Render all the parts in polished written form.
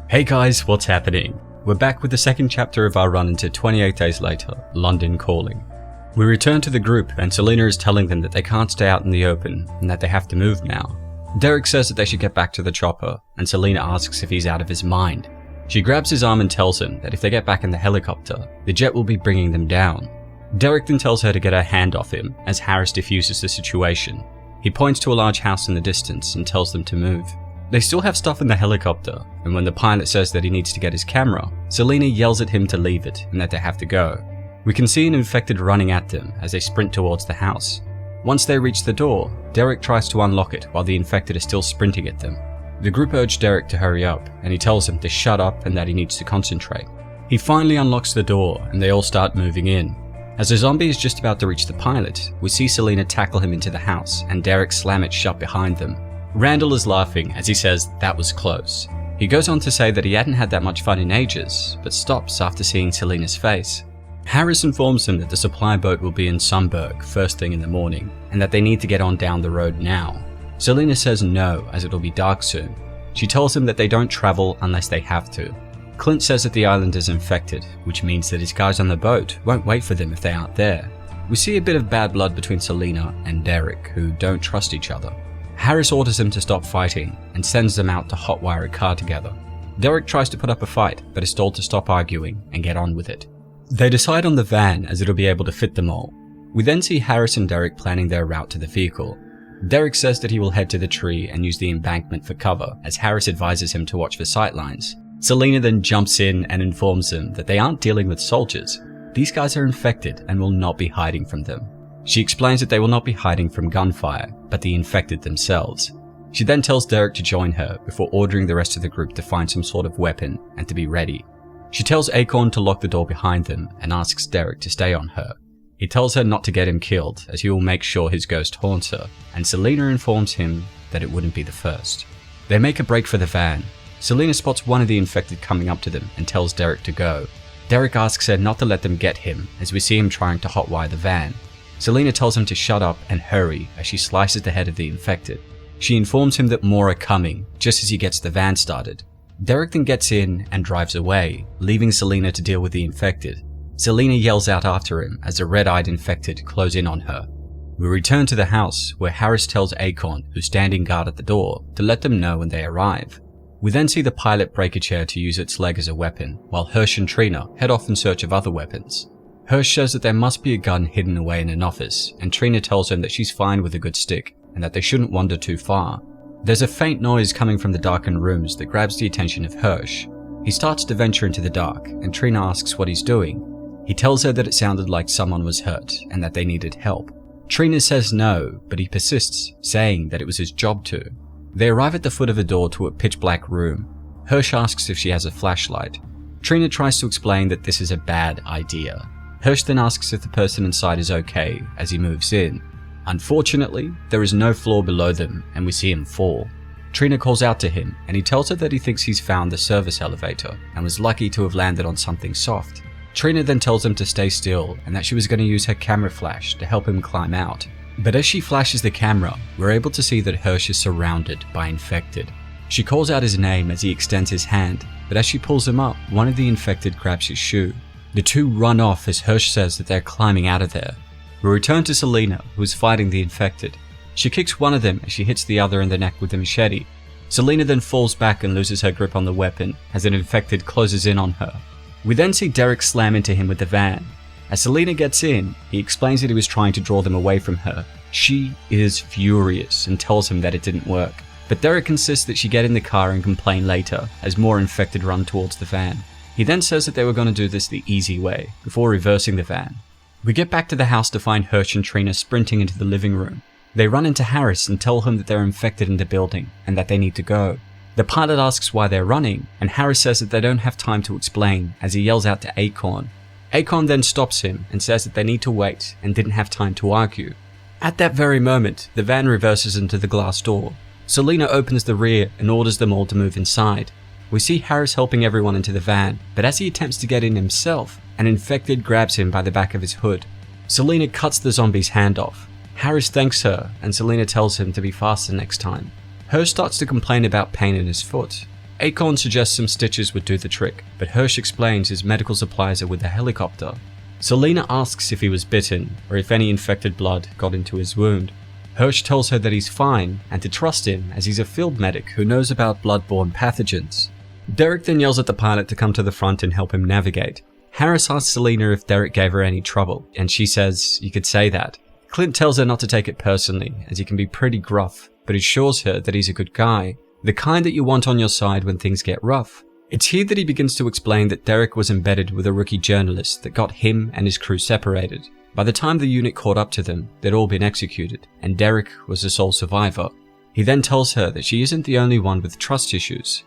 Hey guys, what's happening? We're back with the second chapter of our run into 28 Days Later, London Calling. We return to the group and Selena is telling them that they can't stay out in the open and that they have to move now. Derek says that they should get back to the chopper and Selena asks if he's out of his mind. She grabs his arm and tells him that if they get back in the helicopter, the jet will be bringing them down. Derek then tells her to get her hand off him as Harris diffuses the situation. He points to a large house in the distance and tells them to move. They still have stuff in the helicopter, and when the pilot says that he needs to get his camera, Selena yells at him to leave it and that they have to go. We can see an infected running at them as they sprint towards the house. Once they reach the door, Derek tries to unlock it while the infected is still sprinting at them. The group urge Derek to hurry up, and he tells him to shut up and that he needs to concentrate. He finally unlocks the door and they all start moving in. As the zombie is just about to reach the pilot, we see Selena tackle him into the house and Derek slam it shut behind them. Randall is laughing as he says that was close. He goes on to say that he hadn't had that much fun in ages, but stops after seeing Selena's face. Harris informs him that the supply boat will be in Sunburg first thing in the morning, and that they need to get on down the road now. Selena says no, as it'll be dark soon. She tells him that they don't travel unless they have to. Clint says that the island is infected, which means that his guys on the boat won't wait for them if they aren't there. We see a bit of bad blood between Selena and Derek, who don't trust each other. Harris orders them to stop fighting and sends them out to hotwire a car together. Derek tries to put up a fight, but is told to stop arguing and get on with it. They decide on the van as it'll be able to fit them all. We then see Harris and Derek planning their route to the vehicle. Derek says that he will head to the tree and use the embankment for cover, as Harris advises him to watch for sightlines. Selena then jumps in and informs them that they aren't dealing with soldiers. These guys are infected and will not be hiding from them. She explains that they will not be hiding from gunfire, but the infected themselves. She then tells Derek to join her before ordering the rest of the group to find some sort of weapon and to be ready. She tells Acorn to lock the door behind them and asks Derek to stay on her. He tells her not to get him killed as he will make sure his ghost haunts her, and Selena informs him that it wouldn't be the first. They make a break for the van. Selena spots one of the infected coming up to them and tells Derek to go. Derek asks her not to let them get him as we see him trying to hotwire the van. Selena tells him to shut up and hurry as she slices the head of the infected. She informs him that more are coming just as he gets the van started. Derek then gets in and drives away, leaving Selena to deal with the infected. Selena yells out after him as the red-eyed infected close in on her. We return to the house where Harris tells Acorn, who's standing guard at the door, to let them know when they arrive. We then see the pilot break a chair to use its leg as a weapon, while Hirsch and Trina head off in search of other weapons. Hirsch says that there must be a gun hidden away in an office, and Trina tells him that she's fine with a good stick, and that they shouldn't wander too far. There's a faint noise coming from the darkened rooms that grabs the attention of Hirsch. He starts to venture into the dark, and Trina asks what he's doing. He tells her that it sounded like someone was hurt, and that they needed help. Trina says no, but he persists, saying that it was his job to. They arrive at the foot of a door to a pitch-black room. Hirsch asks if she has a flashlight. Trina tries to explain that this is a bad idea. Hirsch then asks if the person inside is okay as he moves in. Unfortunately, there is no floor below them and we see him fall. Trina calls out to him and he tells her that he thinks he's found the service elevator and was lucky to have landed on something soft. Trina then tells him to stay still and that she was going to use her camera flash to help him climb out. But as she flashes the camera, we're able to see that Hirsch is surrounded by infected. She calls out his name as he extends his hand, but as she pulls him up, one of the infected grabs his shoe. The two run off as Hirsch says that they're climbing out of there. We return to Selena, who is fighting the infected. She kicks one of them as she hits the other in the neck with a machete. Selena then falls back and loses her grip on the weapon as an infected closes in on her. We then see Derek slam into him with the van. As Selena gets in, he explains that he was trying to draw them away from her. She is furious and tells him that it didn't work. But Derek insists that she get in the car and complain later as more infected run towards the van. He then says that they were going to do this the easy way, before reversing the van. We get back to the house to find Hirsch and Trina sprinting into the living room. They run into Harris and tell him that they're infected in the building and that they need to go. The pilot asks why they're running, and Harris says that they don't have time to explain as he yells out to Acorn. Acorn then stops him and says that they need to wait and didn't have time to argue. At that very moment, the van reverses into the glass door. Selena opens the rear and orders them all to move inside. We see Harris helping everyone into the van, but as he attempts to get in himself, an infected grabs him by the back of his hood. Selena cuts the zombie's hand off. Harris thanks her, and Selena tells him to be faster next time. Hirsch starts to complain about pain in his foot. Acorn suggests some stitches would do the trick, but Hirsch explains his medical supplies are with the helicopter. Selena asks if he was bitten, or if any infected blood got into his wound. Hirsch tells her that he's fine, and to trust him as he's a field medic who knows about blood-borne pathogens. Derek then yells at the pilot to come to the front and help him navigate. Harris asks Selena if Derek gave her any trouble, and she says, "You could say that." Clint tells her not to take it personally, as he can be pretty gruff, but assures her that he's a good guy, the kind that you want on your side when things get rough. It's here that he begins to explain that Derek was embedded with a rookie journalist that got him and his crew separated. By the time the unit caught up to them, they'd all been executed, and Derek was the sole survivor. He then tells her that she isn't the only one with trust issues.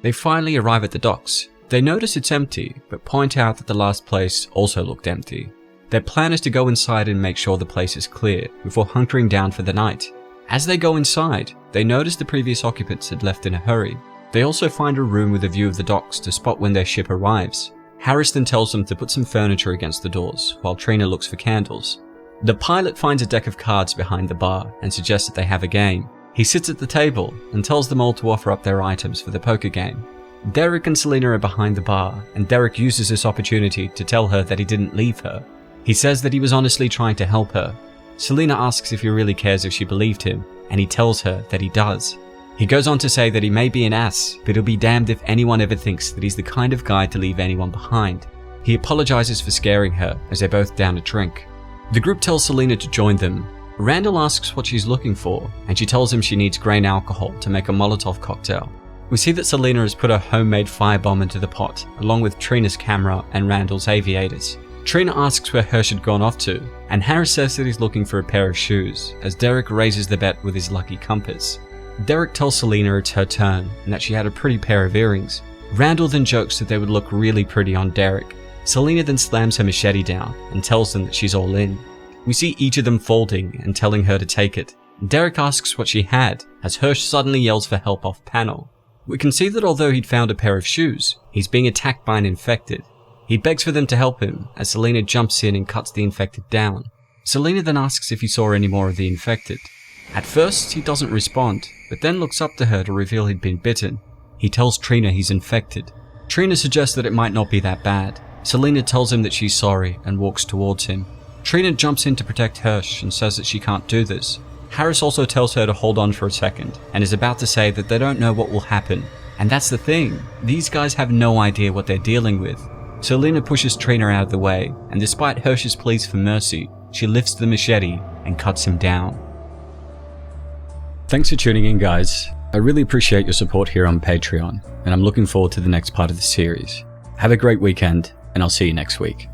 They finally arrive at the docks. They notice it's empty, but point out that the last place also looked empty. Their plan is to go inside and make sure the place is clear before hunkering down for the night. As they go inside, they notice the previous occupants had left in a hurry. They also find a room with a view of the docks to spot when their ship arrives. Harris then tells them to put some furniture against the doors, while Trina looks for candles. The pilot finds a deck of cards behind the bar and suggests that they have a game. He sits at the table and tells them all to offer up their items for the poker game. Derek and Selena are behind the bar, and Derek uses this opportunity to tell her that he didn't leave her. He says that he was honestly trying to help her. Selena asks if he really cares if she believed him, and he tells her that he does. He goes on to say that he may be an ass, but he'll be damned if anyone ever thinks that he's the kind of guy to leave anyone behind. He apologizes for scaring her as they're both down a drink. The group tells Selena to join them. Randall asks what she's looking for, and she tells him she needs grain alcohol to make a Molotov cocktail. We see that Selena has put her homemade firebomb into the pot, along with Trina's camera and Randall's aviators. Trina asks where Hirsch had gone off to, and Harris says that he's looking for a pair of shoes, as Derek raises the bet with his lucky compass. Derek tells Selena it's her turn, and that she had a pretty pair of earrings. Randall then jokes that they would look really pretty on Derek. Selena then slams her machete down, and tells them that she's all in. We see each of them folding and telling her to take it. Derek asks what she had, as Hirsch suddenly yells for help off panel. We can see that although he'd found a pair of shoes, he's being attacked by an infected. He begs for them to help him, as Selena jumps in and cuts the infected down. Selena then asks if he saw any more of the infected. At first, he doesn't respond, but then looks up to her to reveal he'd been bitten. He tells Trina he's infected. Trina suggests that it might not be that bad. Selena tells him that she's sorry and walks towards him. Trina jumps in to protect Hirsch and says that she can't do this. Harris also tells her to hold on for a second, and is about to say that they don't know what will happen. And that's the thing, these guys have no idea what they're dealing with. Selena pushes Trina out of the way, and despite Hirsch's pleas for mercy, she lifts the machete and cuts him down. Thanks for tuning in, guys. I really appreciate your support here on Patreon, and I'm looking forward to the next part of the series. Have a great weekend, and I'll see you next week.